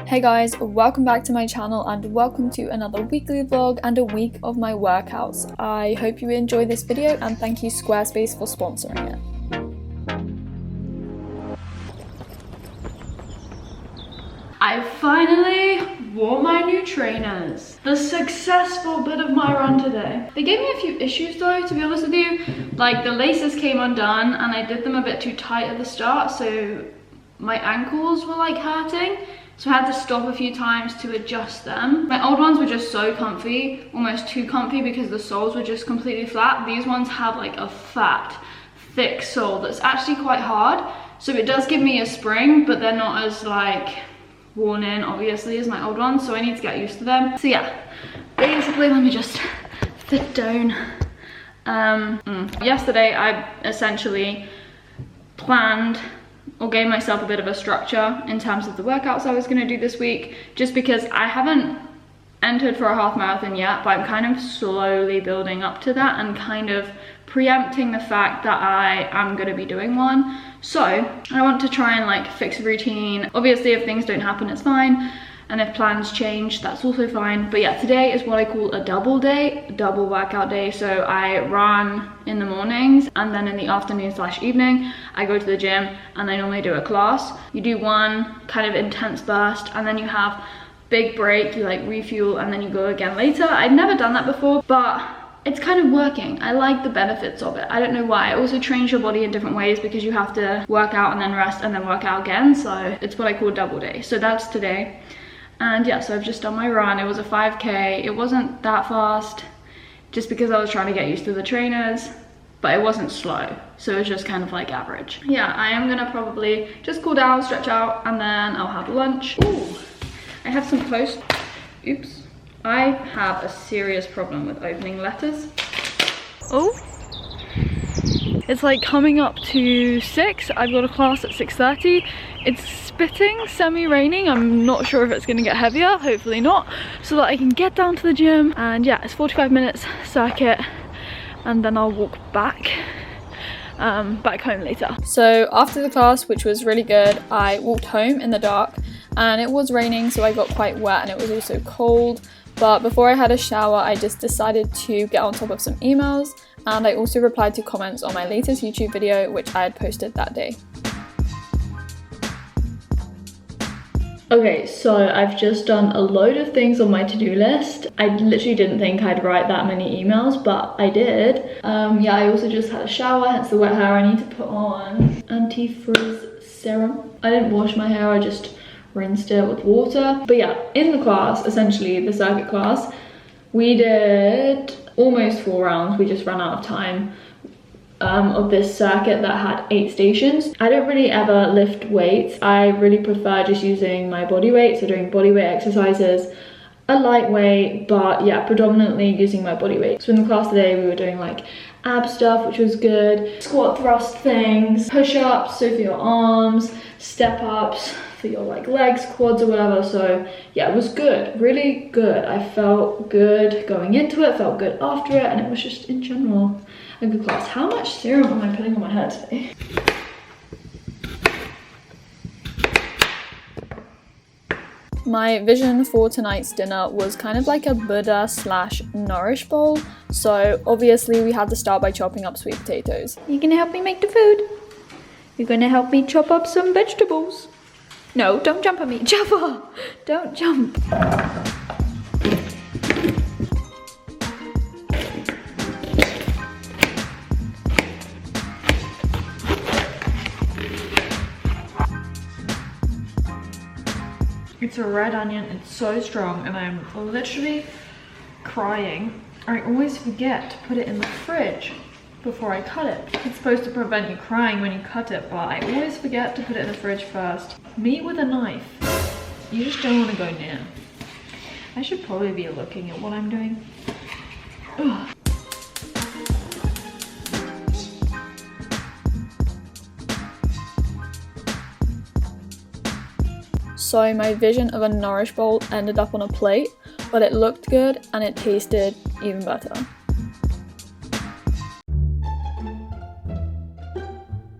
Hey guys, welcome back to my channel and welcome to another weekly vlog and a week of my workouts. I hope you enjoy this video and thank you Squarespace for sponsoring it. I finally wore my new trainers. The successful bit of my run today. They gave me a few issues though, to be honest with you. Like the laces came undone and I did them a bit too tight at the start, so my ankles were like hurting. So I had to stop a few times to adjust them. My old ones were just so comfy, almost too comfy because the soles were just completely flat. These ones have like a fat, thick sole that's actually quite hard. So it does give me a spring, but they're not as like worn in obviously as my old ones. So I need to get used to them. So yeah, basically let me just sit down. Yesterday I essentially planned or gave myself a bit of a structure in terms of the workouts I was going to do this week, just because I haven't entered for a half marathon yet, but I'm kind of slowly building up to that and kind of preempting the fact that I am going to be doing one. So I want to try and like fix a routine. Obviously if things don't happen it's fine, and if plans change that's also fine. But yeah, today is what I call a double workout day. So I run in the mornings and then in the afternoon / evening I go to the gym and I normally do a class. You do one kind of intense burst and then you have big break, you like refuel and then you go again later. I've never done that before, but it's kind of working. I like the benefits of it. I don't know why. It also trains your body in different ways because you have to work out and then rest and then work out again. So it's what I call double day. So that's today. And yeah, so I've just done my run. It was a 5K. It wasn't that fast just because I was trying to get used to the trainers, but it wasn't slow. So it was just kind of like average. Yeah, I am gonna probably just cool down, stretch out, and then I'll have lunch. Ooh, I have some post. Oops. I have a serious problem with opening letters. Oh, it's like coming up to 6. I've got a class at 6:30. It's spitting, semi-raining. I'm not sure if it's gonna get heavier, hopefully not, so that I can get down to the gym. And yeah, it's 45 minutes circuit and then I'll walk back home later. So after the class, which was really good, I walked home in the dark and it was raining, so I got quite wet and it was also cold. But before I had a shower, I just decided to get on top of some emails, and I also replied to comments on my latest YouTube video which I had posted that day. Okay, so I've just done a load of things on my to-do list. I literally didn't think I'd write that many emails, but I did. Yeah, I also just had a shower, hence the wet hair. I need to put on anti-frizz serum. I didn't wash my hair, I just rinsed it with water. But yeah, in the class, essentially the circuit class, we did almost 4 rounds. We just ran out of time. Of this circuit that had 8 stations. I don't really ever lift weights. I really prefer just using my body weight, so doing body weight exercises, a lightweight, but yeah, predominantly using my body weight. So in the class today we were doing like ab stuff, which was good, squat thrust things, push-ups, so for your arms, step ups for your like legs, quads or whatever. So yeah, it was good, really good. I felt good going into it, felt good after it, and it was just in general a good class. How much serum am I putting on my head today? My vision for tonight's dinner was kind of like a Buddha / nourish bowl. So obviously we had to start by chopping up sweet potatoes. You gonna help me make the food? You're gonna help me chop up some vegetables? No, don't jump at me. Jaffa! Don't jump. It's a red onion, it's so strong, and I'm literally crying. I always forget to put it in the fridge before I cut it. It's supposed to prevent you crying when you cut it, but I always forget to put it in the fridge first. Meat with a knife, you just don't want to go near. I should probably be looking at what I'm doing. Ugh. So my vision of a nourish bowl ended up on a plate, but it looked good and it tasted even better.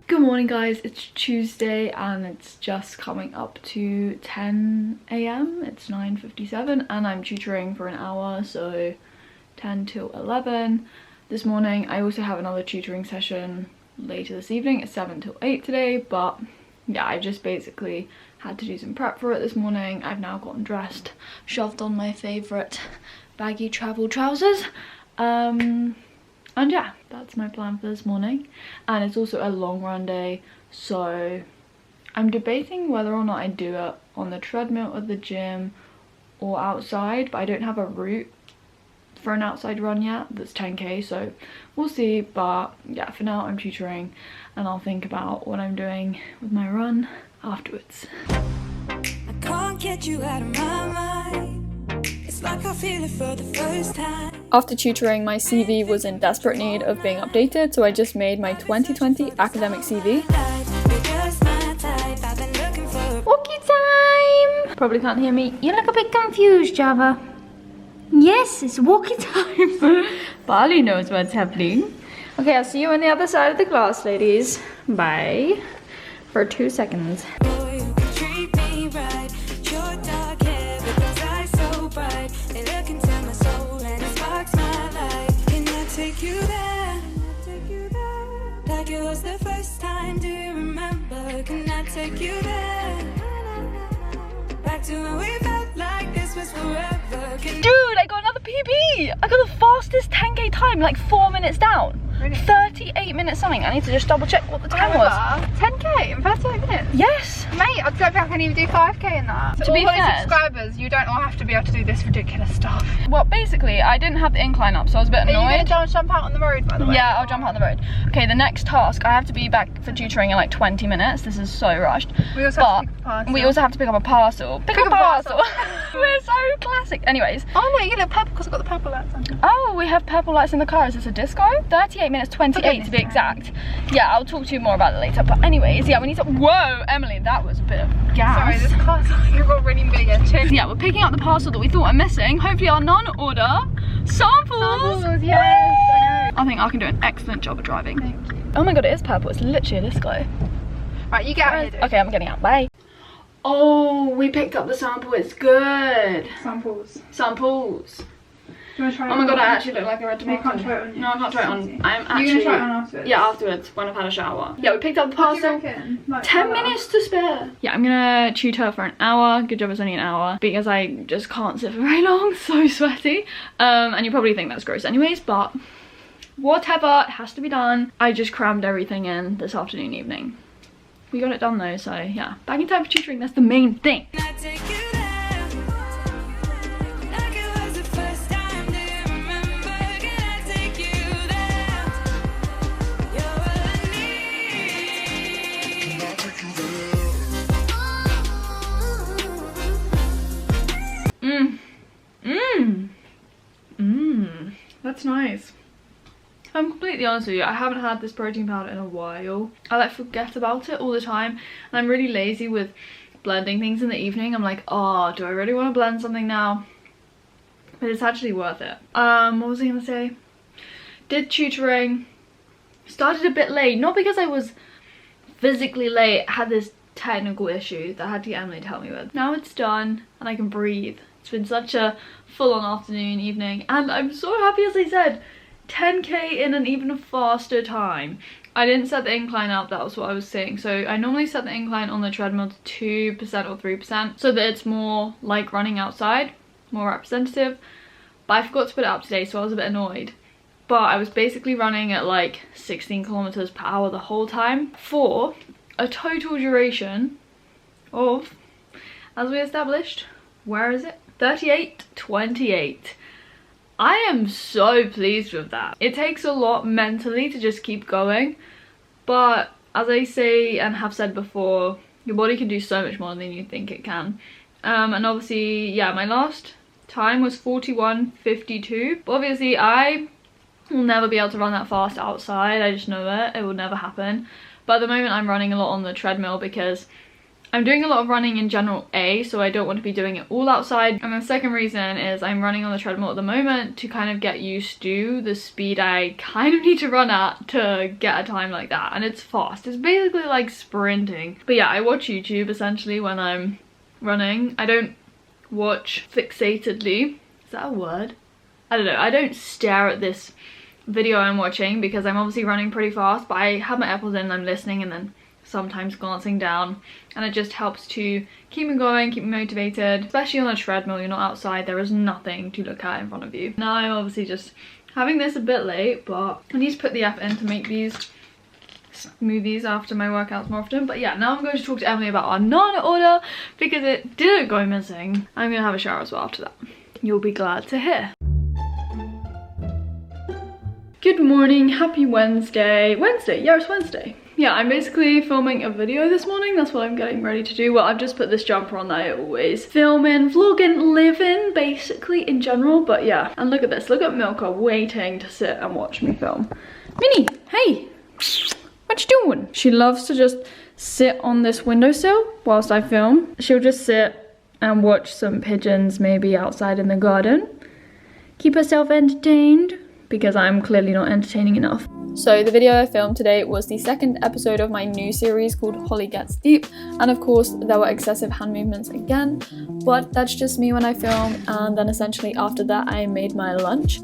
Good morning guys, it's Tuesday and it's just coming up to 10 AM. It's 9:57 and I'm tutoring for an hour, so 10 till 11 this morning. I also have another tutoring session later this evening at 7 till 8 today, but yeah, I just basically had to do some prep for it this morning. I've now gotten dressed, shoved on my favourite baggy travel trousers, and yeah, that's my plan for this morning. And it's also a long run day, so I'm debating whether or not I do it on the treadmill at the gym or outside, but I don't have a route for an outside run yet that's 10k, so we'll see. But yeah, for now I'm tutoring and I'll think about what I'm doing with my run afterwards. I can't get you out of my mind. It's like I feel it for the first time. After tutoring, my CV was in desperate need of being updated, so I just made my 2020 academic CV. Walkie time! Probably can't hear me. You look a bit confused, Java. Yes, it's walkie time. Bali knows what's happening. Okay, I'll see you on the other side of the class, ladies. Bye. For 2 seconds. Take you there, like it was the first time. Do you remember? Can I take you there, back to when we felt like this was forever? Dude, I got another PB! I got the fastest 10k time, like 4 minutes down. Really? 38 minutes something. I need to just double check what the time was. 10k in 38 minutes? Yes! Mate, I don't think I can even do 5k in that. So to be fair, subscribers, you don't all have to be able to do this ridiculous stuff. Well, basically, I didn't have the incline up, so I was a bit annoyed. Are you going to jump out on the road, by the way? Yeah, I'll jump out on the road. Okay, the next task, I have to be back for tutoring in like 20 minutes. This is so rushed. We also have to pick up a parcel. We also have to pick up a parcel. Pick up a parcel! We're so classic. Anyways. Oh no, you look purple because I've got the purple lights on. Oh, we have purple lights in the car. Is this a disco? 38 minutes 28 to be exact. Yeah, I'll talk to you more about it later. But anyways, yeah, we need to... Whoa, Emily, that was a bit of gas. Sorry, this car's you got really big engine. Yeah, we're picking up the parcel that we thought were missing. Hopefully our non-order samples. Yes, I think I can do an excellent job of driving. Thank you. Oh my god, it is purple. It's literally a disco. Right, you get out here, dude. Okay, I'm getting out. Bye. Oh, we picked up the sample. It's good. Samples. Samples. Do you want to try it Oh my god, on? I actually look like a red tomato. You can't try it on. No, I can't try it on. I'm actually... You're going to try it on afterwards? Yeah, afterwards, when I've had a shower. Yeah, we picked up the parcel. What do you reckon? Like, 10 minutes to spare. Yeah, I'm gonna tutor for an hour. Good job it's only an hour, because I just can't sit for very long. So sweaty. And you probably think that's gross anyways, but whatever, it has to be done. I just crammed everything in this afternoon, evening. We got it done though, so yeah. Back in time for tutoring, that's the main thing. Can I take you there, like it was the first time? Do you remember? Can I take you there? You're all I need. Can I take you there? That's nice. If I'm completely honest with you, I haven't had this protein powder in a while. I like forget about it all the time, and I'm really lazy with blending things in the evening. I'm like, oh, do I really want to blend something now? But it's actually worth it. What was I gonna say? Did tutoring, started a bit late, not because I was physically late. I had this technical issue that I had to get Emily to help me with. Now it's done and I can breathe. It's been such a full-on afternoon, evening, and I'm so happy, as I said, 10k in an even faster time. I didn't set the incline up, that was what I was saying. So I normally set the incline on the treadmill to 2% or 3% so that it's more like running outside, more representative. But I forgot to put it up today, so I was a bit annoyed. But I was basically running at like 16 kilometers per hour the whole time for a total duration of, as we established, where is it? 38:28. I am so pleased with that. It takes a lot mentally to just keep going, but as I say and have said before, your body can do so much more than you think it can. And obviously, yeah, my last time was 41:52, but obviously I will never be able to run that fast outside. I just know it will never happen. But at the moment I'm running a lot on the treadmill because I'm doing a lot of running in general, so I don't want to be doing it all outside. And the second reason is I'm running on the treadmill at the moment to kind of get used to the speed I kind of need to run at to get a time like that. And it's fast. It's basically like sprinting. But yeah, I watch YouTube essentially when I'm running. I don't watch fixatedly. Is that a word? I don't know. I don't stare at this video I'm watching because I'm obviously running pretty fast, but I have my AirPods in and I'm listening and then sometimes glancing down, and it just helps to keep me going, keep me motivated. Especially on a treadmill, you're not outside, there is nothing to look at in front of you. Now I'm obviously just having this a bit late, but I need to put the effort in to make these smoothies after my workouts more often. But yeah, now I'm going to talk to Emily about our Nana order because it didn't go missing. I'm gonna have a shower as well after that. You'll be glad to hear. Good morning, happy Wednesday. Yeah, it's Wednesday. Yeah, I'm basically filming a video this morning. That's what I'm getting ready to do. Well, I've just put this jumper on that I always film in, vlog in, live in, basically in general. But yeah, and look at this. Look at Milka waiting to sit and watch me film. Minnie, hey, what you doing? She loves to just sit on this windowsill whilst I film. She'll just sit and watch some pigeons maybe outside in the garden. Keep herself entertained because I'm clearly not entertaining enough. So the video I filmed today was the second episode of my new series called Holly Gets Deep, and of course there were excessive hand movements again, but that's just me when I film. And then essentially after that I made my lunch.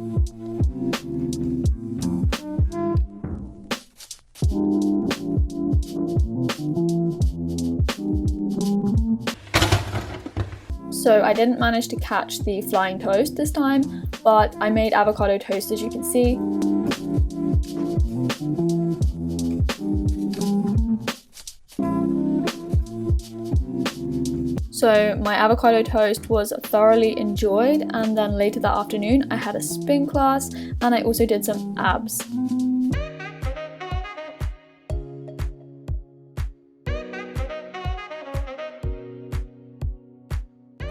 So I didn't manage to catch the flying toast this time, but I made avocado toast, as you can see. So my avocado toast was thoroughly enjoyed, and then later that afternoon I had a spin class and I also did some abs.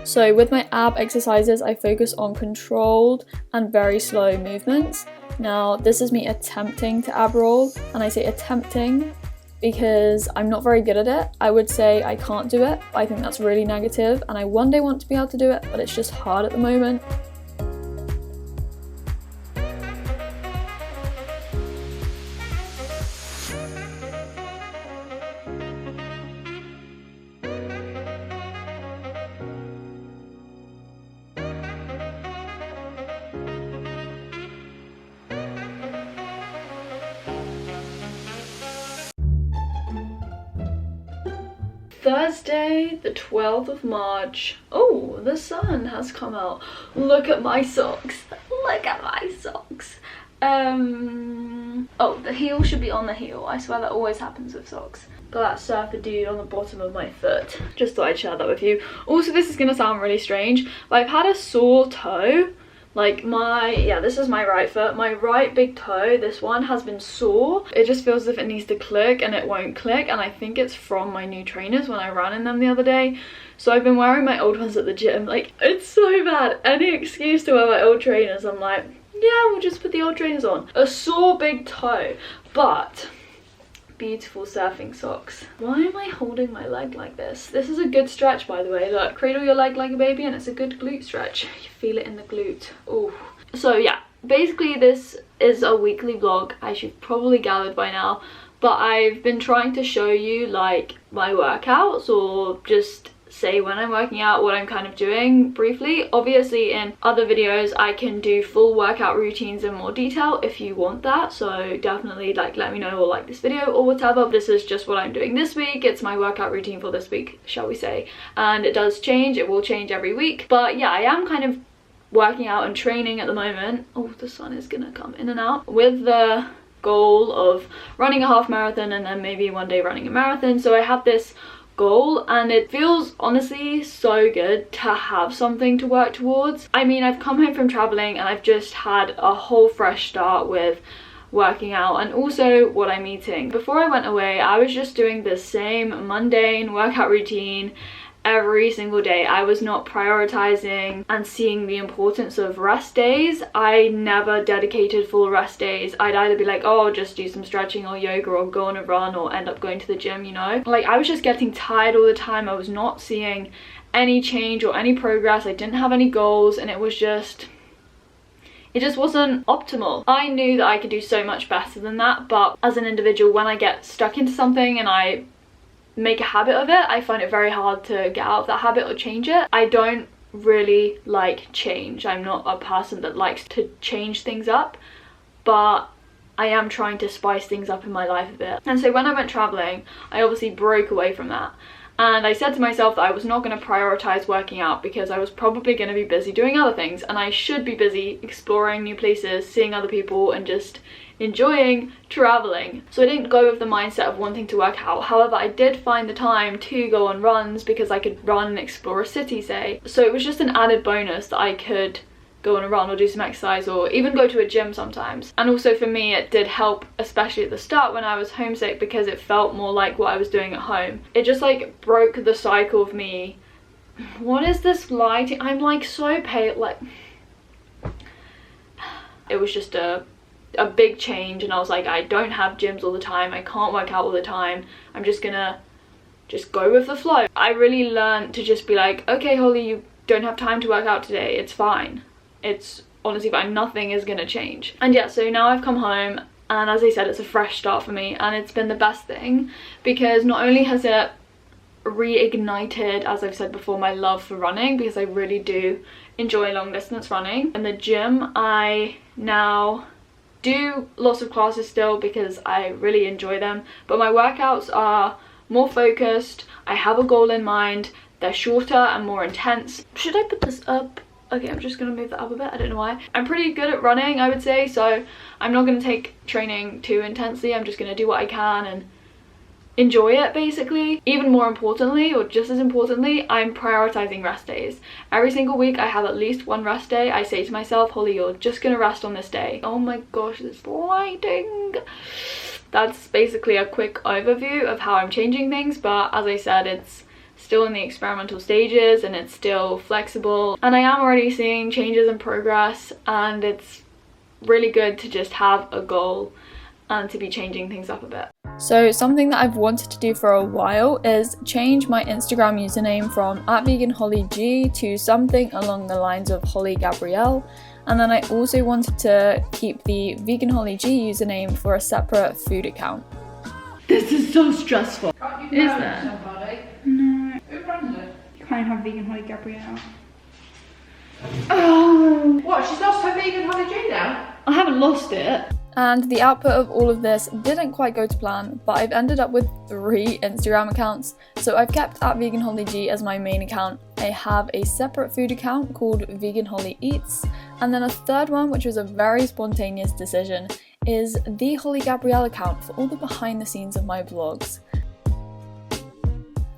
So with my ab exercises, I focus on controlled and very slow movements. Now this is me attempting to ab roll, and I say attempting because I'm not very good at it. I would say I can't do it. I think that's really negative, and I one day want to be able to do it, but it's just hard at the moment. Thursday, the 12th of March. Oh, the sun has come out. Look at my socks. Look at my socks. Oh, the heel should be on the heel. I swear that always happens with socks. Got that surfer dude on the bottom of my foot. Just thought I'd share that with you. Also, this is gonna sound really strange, but I've had a sore toe. Like this is my right foot. My right big toe, this one has been sore. It just feels as if it needs to click and it won't click. And I think it's from my new trainers when I ran in them the other day. So I've been wearing my old ones at the gym. Like, it's so bad. Any excuse to wear my old trainers, I'm like, yeah, we'll just put the old trainers on. A sore big toe, but beautiful surfing socks. Why am I holding my leg like this? This is a good stretch, by the way. Look, cradle your leg like a baby, and it's a good glute stretch. You feel it in the glute. Oh. So yeah, basically this is a weekly vlog, as you've probably gathered by now, but I've been trying to show you like my workouts, or just say when I'm working out, what I'm kind of doing briefly. Obviously in other videos I can do full workout routines in more detail if you want that, so definitely like let me know or like this video or whatever. This is just what I'm doing this week. It's my workout routine for this week, shall we say, and it does change. It will change every week, but yeah, I am kind of working out and training at the moment. Oh, the sun is gonna come in and out, with the goal of running a half marathon and then maybe one day running a marathon. So I have this goal, and it feels honestly so good to have something to work towards. I mean, I've come home from traveling and I've just had a whole fresh start with working out and also what I'm eating. Before I went away, I was just doing the same mundane workout routine every single day. I was not prioritizing and seeing the importance of rest days. I never dedicated full rest days. I'd either be like, oh, I'll just do some stretching or yoga or go on a run or end up going to the gym, you know? Like, I was just getting tired all the time. I was not seeing any change or any progress. I didn't have any goals, and it just wasn't optimal. I knew that I could do so much better than that, but as an individual, when I get stuck into something and I make a habit of it, I find it very hard to get out of that habit or change it. I don't really like change. I'm not a person that likes to change things up, but I am trying to spice things up in my life a bit. And so when I went traveling, I obviously broke away from that. And I said to myself that I was not going to prioritize working out because I was probably going to be busy doing other things, and I should be busy exploring new places, seeing other people, and just enjoying traveling. So I didn't go with the mindset of wanting to work out. However, I did find the time to go on runs because I could run and explore a city, say. So it was just an added bonus that I could go on a run or do some exercise or even go to a gym sometimes. And also for me, it did help, especially at the start when I was homesick, because it felt more like what I was doing at home. It just like broke the cycle of me. What is this lighting? I'm like so pale. Like, it was just a big change, and I was like, I don't have gyms all the time. I can't work out all the time. I'm just gonna go with the flow. I really learned to just be like, okay, Holly, you don't have time to work out today. It's fine. It's honestly fine. Nothing is gonna change. And yeah, so now I've come home, and as I said, it's a fresh start for me, and it's been the best thing because not only has it reignited, as I've said before, my love for running, because I really do enjoy long distance running. In the gym, I now do lots of classes still because I really enjoy them, but my workouts are more focused. I have a goal in mind. They're shorter and more intense. Should I put this up? Okay, I'm just gonna move that up a bit. I don't know why. I'm pretty good at running, I would say, so I'm not gonna take training too intensely. I'm just gonna do what I can and enjoy it, basically. Even more importantly, or just as importantly, I'm prioritizing rest days. Every single week I have at least one rest day. I say to myself, Holly, you're just gonna rest on this day. Oh my gosh, this lighting. That's basically a quick overview of how I'm changing things, but as I said, it's still in the experimental stages and it's still flexible, and I am already seeing changes and progress, and it's really good to just have a goal and to be changing things up a bit. So something that I've wanted to do for a while is change my Instagram username from @veganhollyg to something along the lines of Holly Gabrielle, and then I also wanted to keep the VeganHollyG username for a separate food account. This is so stressful. Can't you Is marry that? somebody? No, Who runs it? you can't have vegan Holly Gabrielle. Oh, What, she's lost her vegan holiday now? I haven't lost it. And the output of all of this didn't quite go to plan, but I've ended up with 3 Instagram accounts. So I've kept @veganhollyg as my main account. I have a separate food account called Vegan Holly Eats, and then a third one, which was a very spontaneous decision, is the Holly Gabrielle account for all the behind the scenes of my vlogs.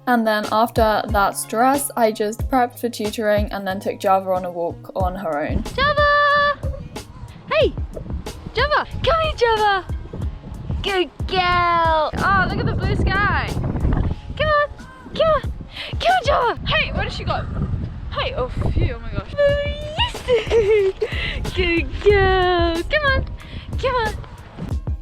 And then after that stress, I just prepped for tutoring and then took Java on a walk on her own. Java! Hey! Java! Come here, Java! Good girl! Oh, look at the blue sky! Come on! Come on! Come on, Java! Hey, where did she go? Hey, oh phew, oh my gosh. Oh, yes! Good girl! Come on! Come on!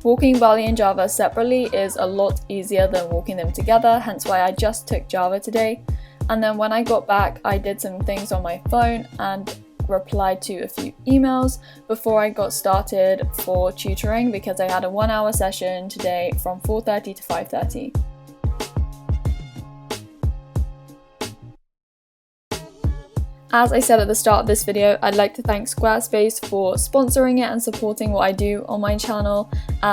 Walking Bali and Java separately is a lot easier than walking them together, hence why I just took Java today. And then when I got back, I did some things on my phone and replied to a few emails before I got started for tutoring, because I had a 1-hour session today from 4:30 to 5:30. As I said at the start of this video, I'd like to thank Squarespace for sponsoring it and supporting what I do on my channel.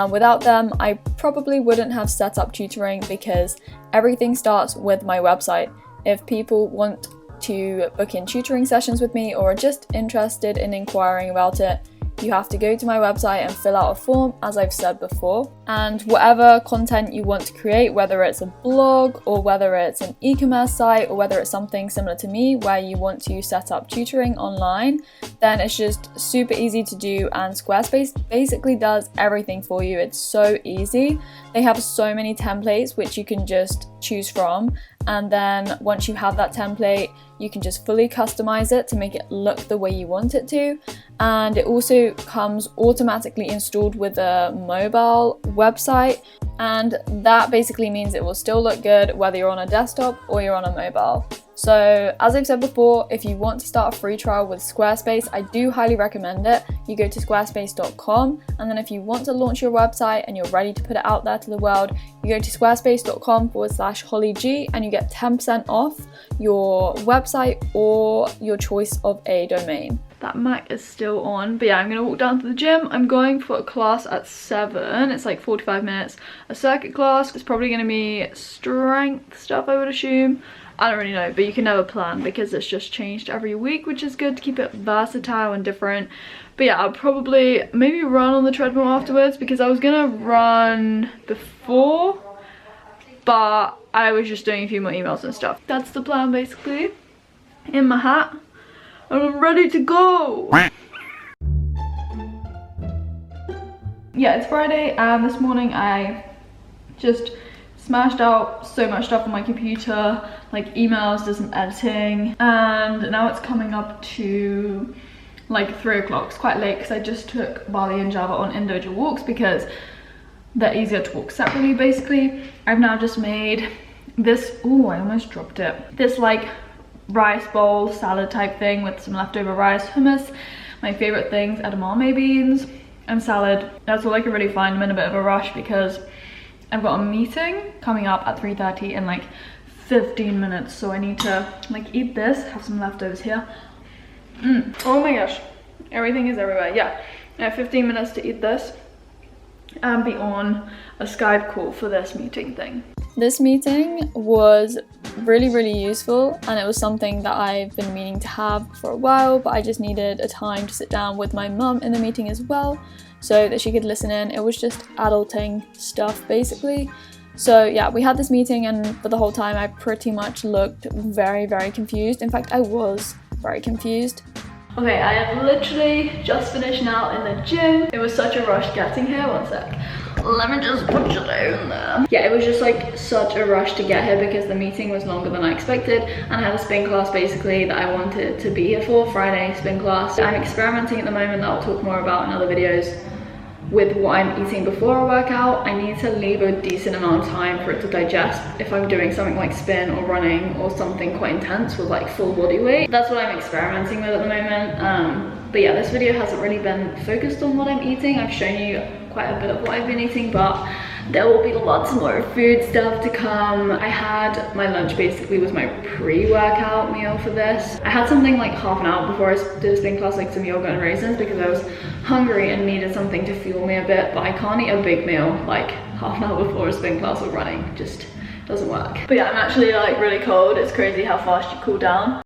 Without them, I probably wouldn't have set up tutoring, because everything starts with my website. If people want to book in tutoring sessions with me or are just interested in inquiring about it, you have to go to my website and fill out a form, as I've said before. and whatever content you want to create, whether it's a blog or whether it's an e-commerce site or whether it's something similar to me where you want to set up tutoring online, then it's just super easy to do, and Squarespace basically does everything for you. It's so easy. They have so many templates which you can just choose from, and then once you have that template you can just fully customize it to make it look the way you want it to, and it also comes automatically installed with a mobile website, and that basically means it will still look good whether you're on a desktop or you're on a mobile. So as I've said before, if you want to start a free trial with Squarespace, I do highly recommend it. You go to squarespace.com, and then if you want to launch your website and you're ready to put it out there to the world, you go to squarespace.com/HollyG and you get 10% off your website or your choice of a domain. That mic is still on, but yeah, I'm gonna walk down to the gym. I'm going for a class at 7. It's like 45 minutes. A circuit class. It's probably gonna be strength stuff, I would assume. I don't really know, but you can never plan because it's just changed every week, which is good to keep it versatile and different. But yeah, I'll probably maybe run on the treadmill afterwards because I was gonna run before, but I was just doing a few more emails and stuff. That's the plan basically. In my hat, and I'm ready to go. Yeah, it's Friday, and this morning I just smashed out so much stuff on my computer, like emails, did some editing, and now it's coming up to like 3 o'clock. It's quite late because I just took Bali and Java on individual walks because they're easier to walk separately basically. I've now just made this, oh I almost dropped it, this like rice bowl salad type thing with some leftover rice, hummus, my favorite things, edamame beans and salad. That's all I can really find. I'm in a bit of a rush because I've got a meeting coming up at 3:30 in like 15 minutes, so I need to like eat this, have some leftovers here. Oh my gosh, everything is everywhere. Yeah, I have 15 minutes to eat this and be on a Skype call for this meeting thing. This meeting was really useful, and it was something that I've been meaning to have for a while, but I just needed a time to sit down with my mum in the meeting as well so that she could listen in. It was just adulting stuff basically. So yeah, we had this meeting, and for the whole time I pretty much looked very confused. In fact, I was very confused. Okay, I have literally just finished now in the gym. It was such a rush getting here. One sec. Let me just put it down there. Yeah, it was just like such a rush to get here because the meeting was longer than I expected, and I had a spin class basically that I wanted to be here for, Friday spin class. I'm experimenting at the moment that I'll talk more about in other videos with what I'm eating before I work out. I need to leave a decent amount of time for it to digest if I'm doing something like spin or running or something quite intense with like full body weight. That's what I'm experimenting with at the moment. But yeah, this video hasn't really been focused on what I'm eating. I've shown you quite a bit of what I've been eating, but there will be lots more food stuff to come. I had my lunch basically was my pre-workout meal for this. I had something like half an hour before I did a spin class, like some yogurt and raisins, because I was hungry and needed something to fuel me a bit, but I can't eat a big meal like half an hour before a spin class or running. It just doesn't work. But yeah, I'm actually like really cold. It's crazy how fast you cool down.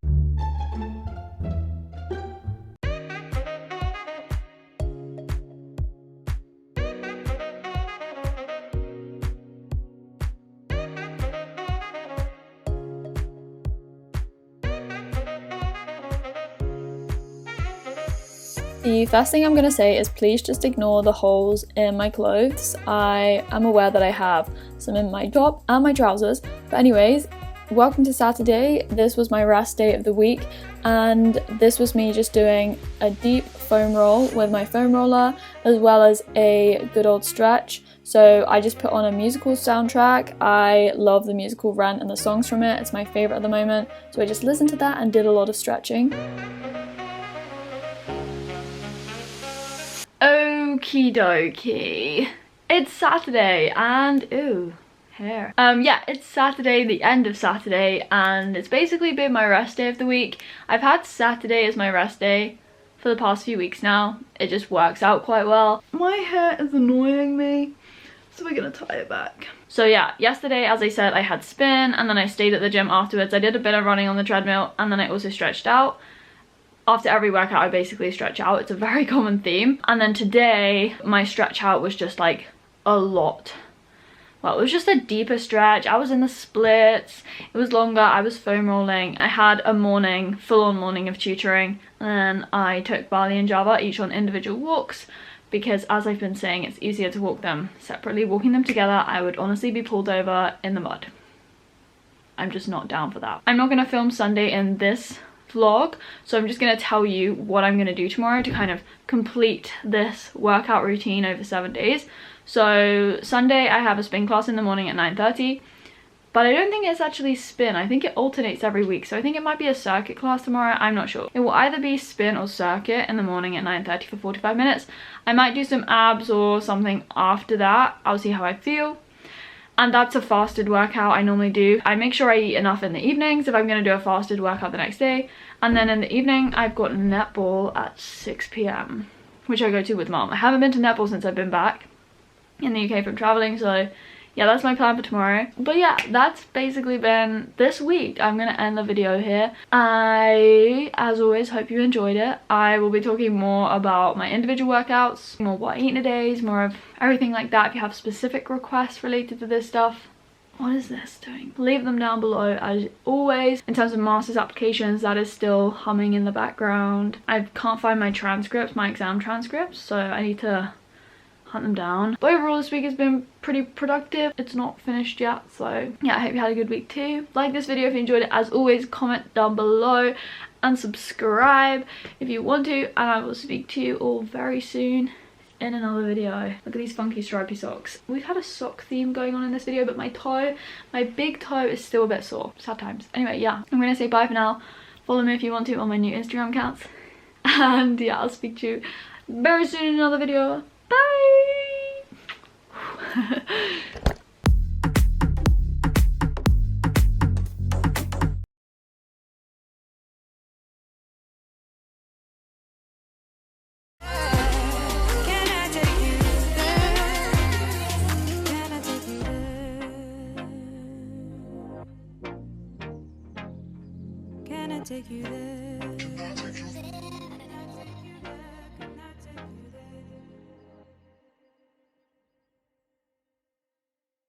The first thing I'm going to say is please just ignore the holes in my clothes. I am aware that I have some in my top and my trousers. But anyways, welcome to Saturday. This was my rest day of the week, and this was me just doing a deep foam roll with my foam roller as well as a good old stretch. So I just put on a musical soundtrack. I love the musical Rent and the songs from it. It's my favorite at the moment. So I just listened to that and did a lot of stretching. Okie dokie. It's Saturday and ooh, hair. Yeah, it's Saturday, the end of Saturday, and it's basically been my rest day of the week. I've had Saturday as my rest day for the past few weeks now. It just works out quite well. My hair is annoying me, so we're gonna tie it back. So yeah, yesterday, as I said, I had spin and then I stayed at the gym afterwards. I did a bit of running on the treadmill and then I also stretched out. After every workout, I basically stretch out. It's a very common theme. And then today, my stretch out was just like a lot. Well, it was just a deeper stretch. I was in the splits, it was longer, I was foam rolling. I had a morning, full-on morning of tutoring, and then I took Bali and Java each on individual walks, because as I've been saying, it's easier to walk them separately. Walking them together, I would honestly be pulled over in the mud. I'm just not down for that. I'm not gonna film Sunday in this vlog, so I'm just gonna tell you what I'm gonna do tomorrow to kind of complete this workout routine over 7 days. So Sunday I have a spin class in the morning at 9:30, but I don't think it's actually spin. I think it alternates every week, so I think it might be a circuit class tomorrow. I'm not sure. It will either be spin or circuit in the morning at 9:30 for 45 minutes. I might do some abs or something after that. I'll see how I feel. And that's a fasted workout I normally do. I make sure I eat enough in the evenings if I'm going to do a fasted workout the next day. And then in the evening, I've got netball at 6 p.m, which I go to with mom. I haven't been to netball since I've been back in the UK from traveling, so yeah, that's my plan for tomorrow. But yeah, that's basically been this week. I'm gonna end the video here. I, as always, hope you enjoyed it. I will be talking more about my individual workouts, more what I eat in a day, more of everything like that. If you have specific requests related to this stuff, what is this doing? Leave them down below as always. In terms of master's applications, that is still humming in the background. I can't find my transcripts, my exam transcripts, so I need to hunt them down. But overall this week has been pretty productive. It's not finished yet, so yeah, I hope you had a good week too. Like this video if you enjoyed it. As always, comment down below and subscribe if you want to, and I will speak to you all very soon in another video. Look at these funky stripy socks. We've had a sock theme going on in this video, but my toe, my big toe is still a bit sore. Sad times. Anyway, yeah, I'm gonna say bye for now. Follow me if you want to on my new Instagram accounts, and yeah, I'll speak to you very soon in another video. Bye! Can I take you there? Can I take you there? Can I take you there?